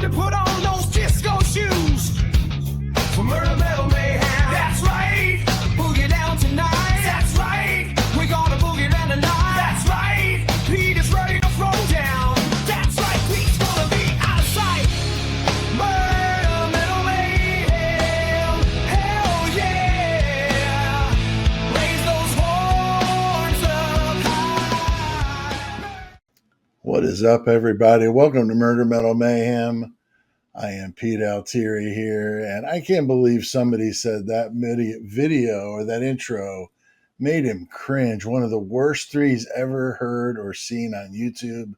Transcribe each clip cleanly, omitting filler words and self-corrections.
to put on those disco shoes for murder, metal, mayhem. That's right. Boogie down tonight. That's right. We're gonna boogie down tonight. That's right. Pete is ready to throw down. That's right. Pete's gonna be out of sight. Murder, metal, mayhem. Hell yeah. Raise those horns up high. What is up, everybody? Welcome to Murder Metal Mayhem. I am Pete Altieri here, and I can't believe somebody said that video or that intro made him cringe. One of the worst threes ever heard or seen on YouTube.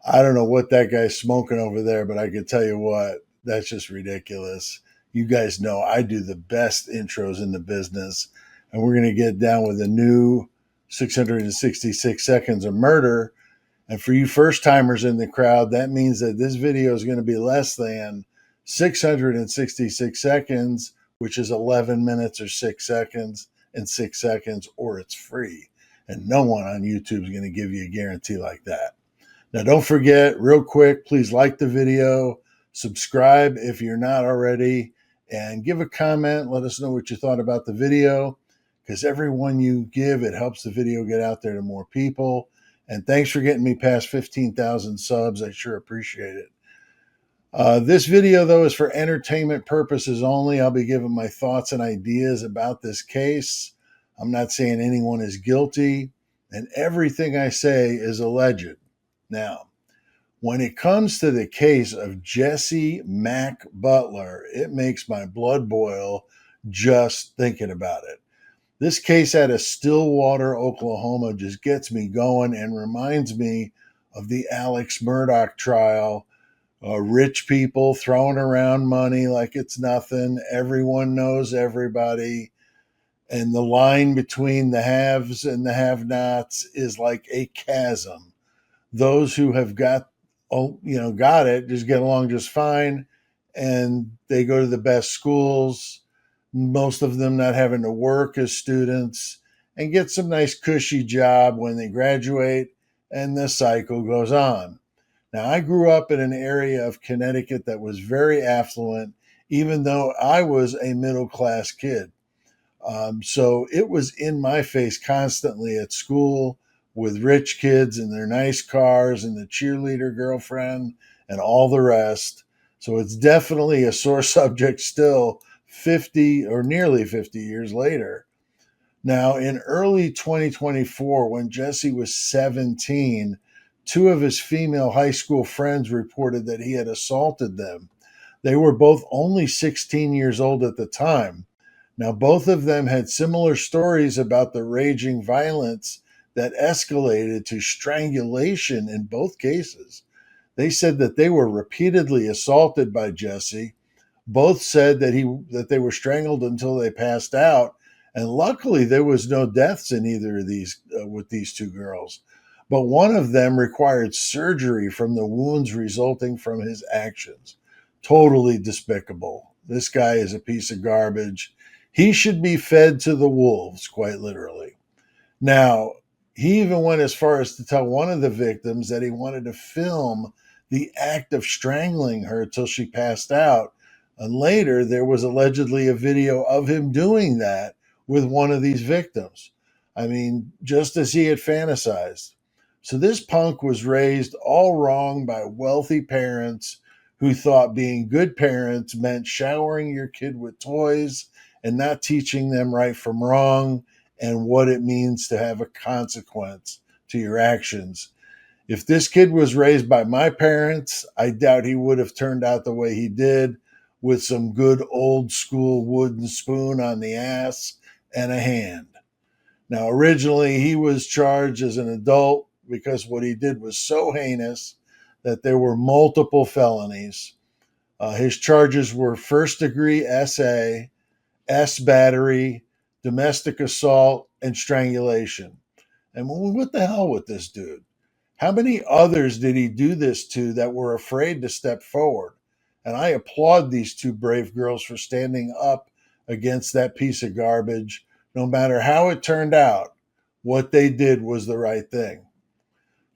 I don't know what that guy's smoking over there, but I can tell you what, that's just ridiculous. You guys know I do the best intros in the business, and we're going to get down with a new 666 seconds of murder. And for you first timers in the crowd, that means that this video is going to be less than 666 seconds, which is 11 minutes or 6 seconds and 6 seconds, or it's free. And no one on YouTube is going to give you a guarantee like that. Now, don't forget, real quick, please like the video, subscribe if you're not already, and give a comment. Let us know what you thought about the video, because every one you give, it helps the video get out there to more people. And thanks for getting me past 15,000 subs. I sure appreciate it. This video, though, is for entertainment purposes only. I'll be giving my thoughts and ideas about this case. I'm not saying anyone is guilty, and everything I say is alleged. Now, when it comes to the case of Jessie Mack Butler, it makes my blood boil just thinking about it. This case out of Stillwater, Oklahoma just gets me going and reminds me of the Alex Murdaugh trial. Rich people throwing around money like it's nothing. Everyone knows everybody. And the line between the haves and the have-nots is like a chasm. Those who have got it just get along just fine, and they go to the best schools, most of them not having to work as students, and get some nice cushy job when they graduate, and the cycle goes on. Now, I grew up in an area of Connecticut that was very affluent, even though I was a middle-class kid. So it was in my face constantly at school with rich kids and their nice cars and the cheerleader girlfriend and all the rest. So it's definitely a sore subject still 50 or nearly 50 years later. Now, in early 2024, when Jessie was 17, two of his female high school friends reported that he had assaulted them. They were both only 16 years old at the time. Now, both of them had similar stories about the raging violence that escalated to strangulation in both cases. They said that they were repeatedly assaulted by Jessie. Both said that they were strangled until they passed out, and luckily there was no deaths in either of these with these two girls. But one of them required surgery from the wounds resulting from his actions. Totally despicable. This guy is a piece of garbage. He should be fed to the wolves, quite literally. Now, he even went as far as to tell one of the victims that he wanted to film the act of strangling her till she passed out. And later, there was allegedly a video of him doing that with one of these victims. I mean, just as he had fantasized. So this punk was raised all wrong by wealthy parents who thought being good parents meant showering your kid with toys and not teaching them right from wrong and what it means to have a consequence to your actions. If this kid was raised by my parents, I doubt he would have turned out the way he did, with some good old school wooden spoon on the ass and a hand. Now, originally, he was charged as an adult because what he did was so heinous that there were multiple felonies. His charges were first-degree SA, S battery, domestic assault, and strangulation. And what the hell with this dude? How many others did he do this to that were afraid to step forward? And I applaud these two brave girls for standing up against that piece of garbage. No matter how it turned out, what they did was the right thing.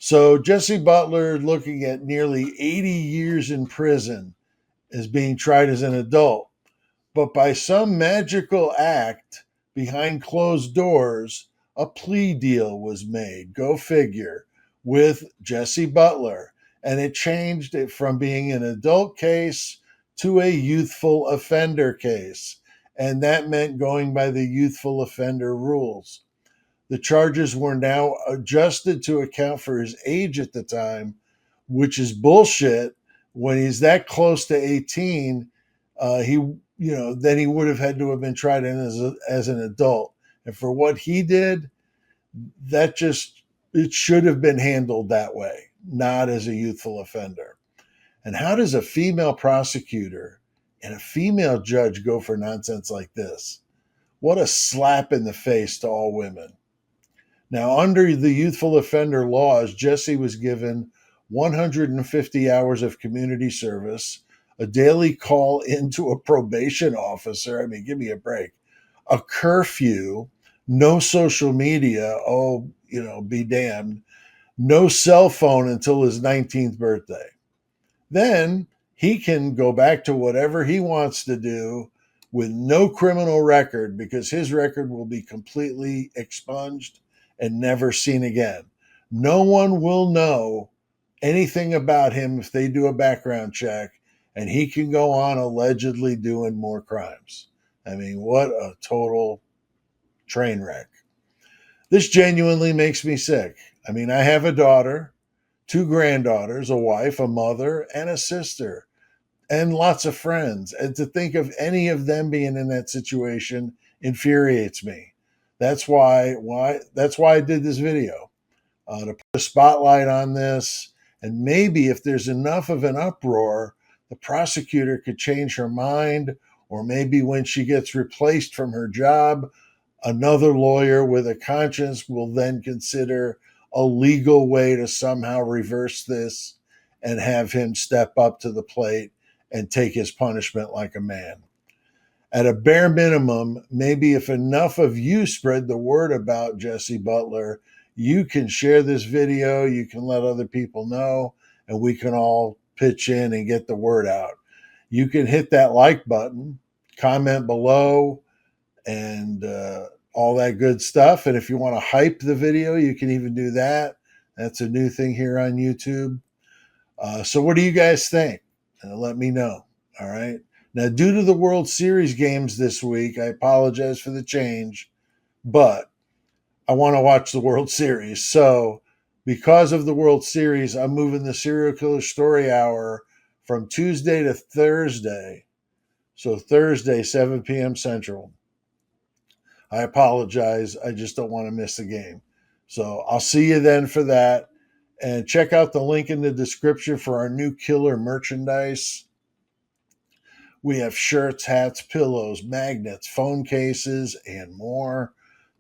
So Jessie Butler, looking at nearly 80 years in prison, is being tried as an adult. But by some magical act behind closed doors, a plea deal was made, go figure, with Jessie Butler. And it changed it from being an adult case to a youthful offender case. And that meant going by the youthful offender rules. The charges were now adjusted to account for his age at the time, which is bullshit. When he's that close to 18, then he would have had to have been tried in as an adult. And for what he did, it should have been handled that way, not as a youthful offender. And how does a female prosecutor and a female judge go for nonsense like this? What a slap in the face to all women. Now, under the youthful offender laws, Jessie was given 150 hours of community service, a daily call into a probation officer. I mean, give me a break. A curfew, no social media. Oh, be damned. No cell phone until his 19th birthday. Then he can go back to whatever he wants to do with no criminal record, because his record will be completely expunged and never seen again. No one will know anything about him if they do a background check, and he can go on allegedly doing more crimes. I mean, what a total train wreck. This genuinely makes me sick. I mean, I have a daughter, 2 granddaughters, a wife, a mother, and a sister, and lots of friends. And to think of any of them being in that situation infuriates me. That's why I did this video, to put a spotlight on this. And maybe if there's enough of an uproar, the prosecutor could change her mind, or maybe when she gets replaced from her job, another lawyer with a conscience will then consider a legal way to somehow reverse this and have him step up to the plate and take his punishment like a man. At a bare minimum, maybe if enough of you spread the word about Jessie Butler, you can share this video, you can let other people know, and we can all pitch in and get the word out. You can hit that like button, comment below, and all that good stuff. And if you want to hype the video, you can even do that. That's a new thing here on YouTube. So what do you guys think? Let me know. All right. Now, due to the World Series games this week, I apologize for the change, but I want to watch the World Series. So because of the World Series, I'm moving the Serial Killer Story Hour from Tuesday to Thursday. So Thursday, 7 p.m. Central. I apologize. I just don't want to miss the game. So I'll see you then for that. And check out the link in the description for our new killer merchandise. We have shirts, hats, pillows, magnets, phone cases, and more.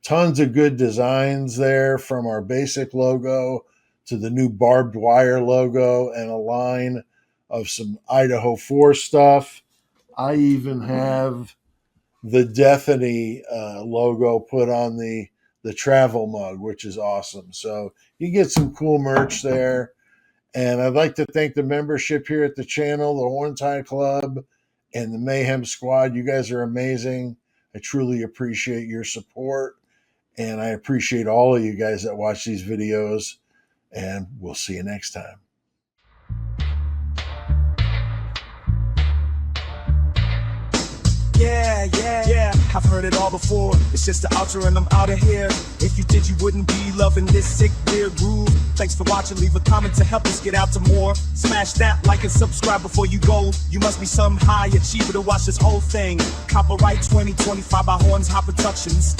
Tons of good designs there, from our basic logo to the new barbed wire logo, and a line of some Idaho 4 stuff. I even have the Deathany logo put on the travel mug, which is awesome. So you get some cool merch there. And I'd like to thank the membership here at the channel, the Horn Tie Club, and the Mayhem Squad. You guys are amazing. I truly appreciate your support. And I appreciate all of you guys that watch these videos. And we'll see you next time. Yeah, I've heard it all before. It's just the outro and I'm out of here. If you did, you wouldn't be loving this sick, weird groove. Thanks for watching, leave a comment to help us get out to more. Smash that like and subscribe before you go. You must be some high achiever to watch this whole thing. Copyright 2025 by Horns Hot Productions.